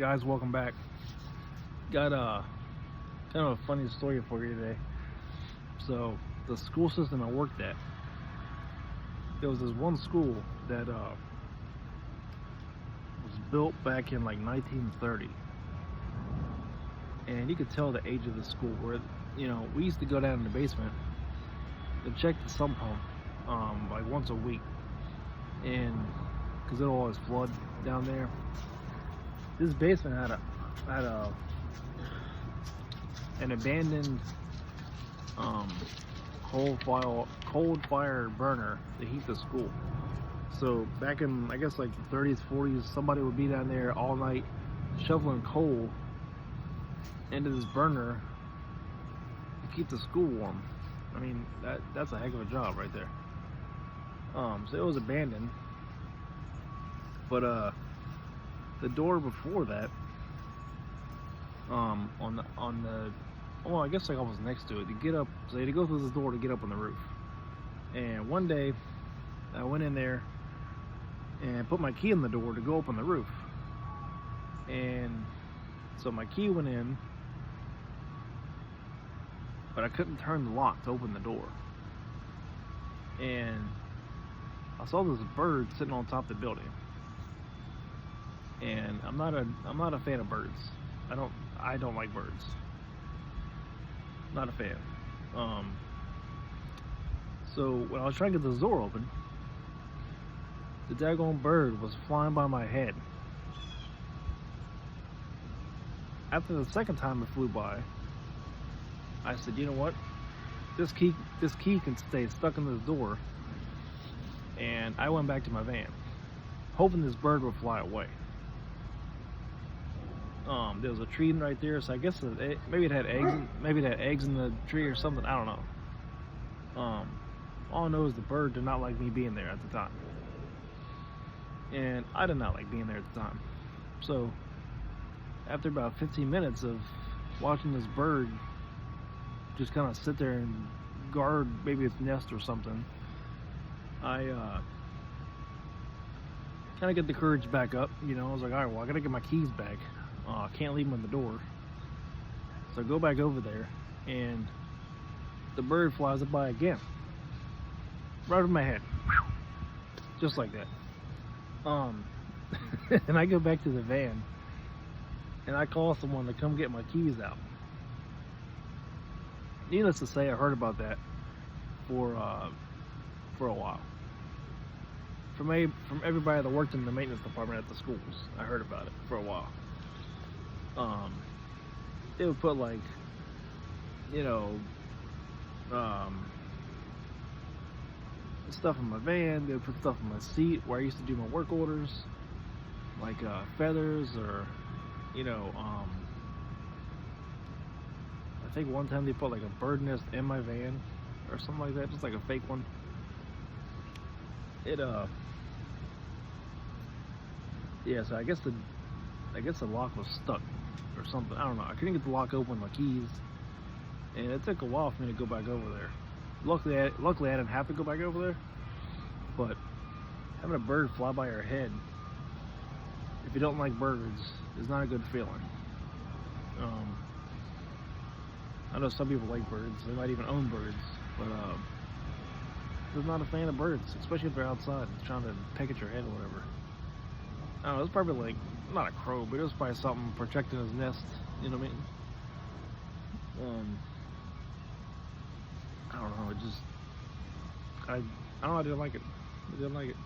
Guys, welcome back. Got kind of a funny story for you today. So the school system I worked at, there was this one school that was built back in like 1930, and you could tell the age of the school. Where we used to go down in the basement to check the sump pump like once a week, and because it'll always flood down there. This basement had an abandoned cold fire burner to heat the school. So back in, I guess, like the 30s, 40s, somebody would be down there all night shoveling coal into this burner to keep the school warm. I mean, that's a heck of a job right there. So it was abandoned, but the door before that, on the well, I guess like almost next to it, to get up, so you had to go through this door to get up on the roof. And one day I went in there and put my key in the door to go up on the roof, and so my key went in, but I couldn't turn the lock to open the door. And I saw this bird sitting on top of the building, and I'm not a fan of birds. I don't like birds. Not a fan. So when I was trying to get the door open, the daggone bird was flying by my head. After the second time it flew by, I said, you know what? This key can stay stuck in this door. And I went back to my van, hoping this bird would fly away. There was a tree right there, so I guess maybe it had eggs in the tree or something. I don't know. All I know is the bird did not like me being there at the time, and I did not like being there at the time. So after about 15 minutes of watching this bird just kind of sit there and guard maybe its nest or something, I kind of get the courage back up. I was like, all right, well, I gotta get my keys back. I can't leave them on the door. So I go back over there, and the bird flies by again, right over my head, just like that. And I go back to the van, and I call someone to come get my keys out. Needless to say, I heard about that for a while. From everybody that worked in the maintenance department at the schools, I heard about it for a while. They would put like, stuff in my van. They would put stuff in my seat where I used to do my work orders, like feathers, or I think one time they put like a bird nest in my van or something like that, just like a fake one. Yeah, so I guess the lock was stuck or something. I don't know. I couldn't get the lock open with my keys, and it took a while for me to go back over there. Luckily I didn't have to go back over there, but having a bird fly by your head, if you don't like birds, is not a good feeling. I know some people like birds. They might even own birds, but I'm not a fan of birds, especially if they're outside trying to peck at your head or whatever. I don't know, it was probably like, not a crow, but it was probably something protecting his nest, you know what I mean? I don't know, I don't know, I didn't like it.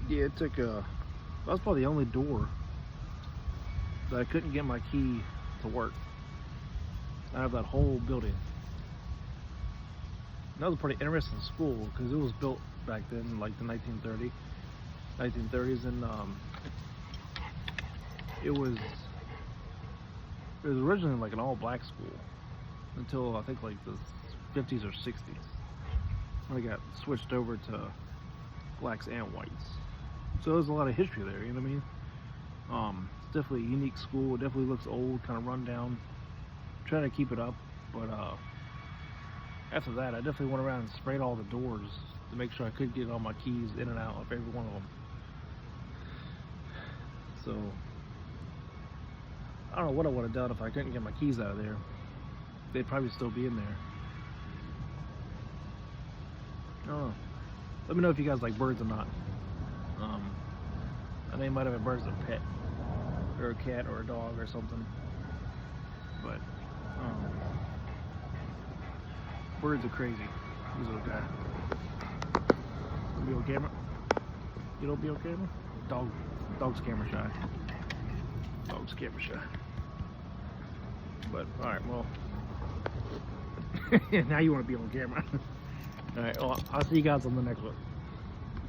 Yeah, it took, that was probably the only door that I couldn't get my key to work out of that whole building. That was a pretty interesting school, because it was built back then, like the 1930s, and it was originally like an all-black school until I think like the 50s or 60s, when it got switched over to blacks and whites. So there's a lot of history there, you know what I mean? It's definitely a unique school. It definitely looks old, kind of run down. Trying to keep it up, but after that, I definitely went around and sprayed all the doors to make sure I could get all my keys in and out of every one of them. So I don't know what I would have done if I couldn't get my keys out of there. They'd probably still be in there. I don't know. Let me know if you guys like birds or not. I know you might have a bird as a pet, or a cat, or a dog, or something. But birds are crazy. These little guy. You be on camera? You don't be on camera? Dog's camera shy. Dog's camera shy. But alright, well. Now you want to be on camera. Alright, well, I'll see you guys on the next one.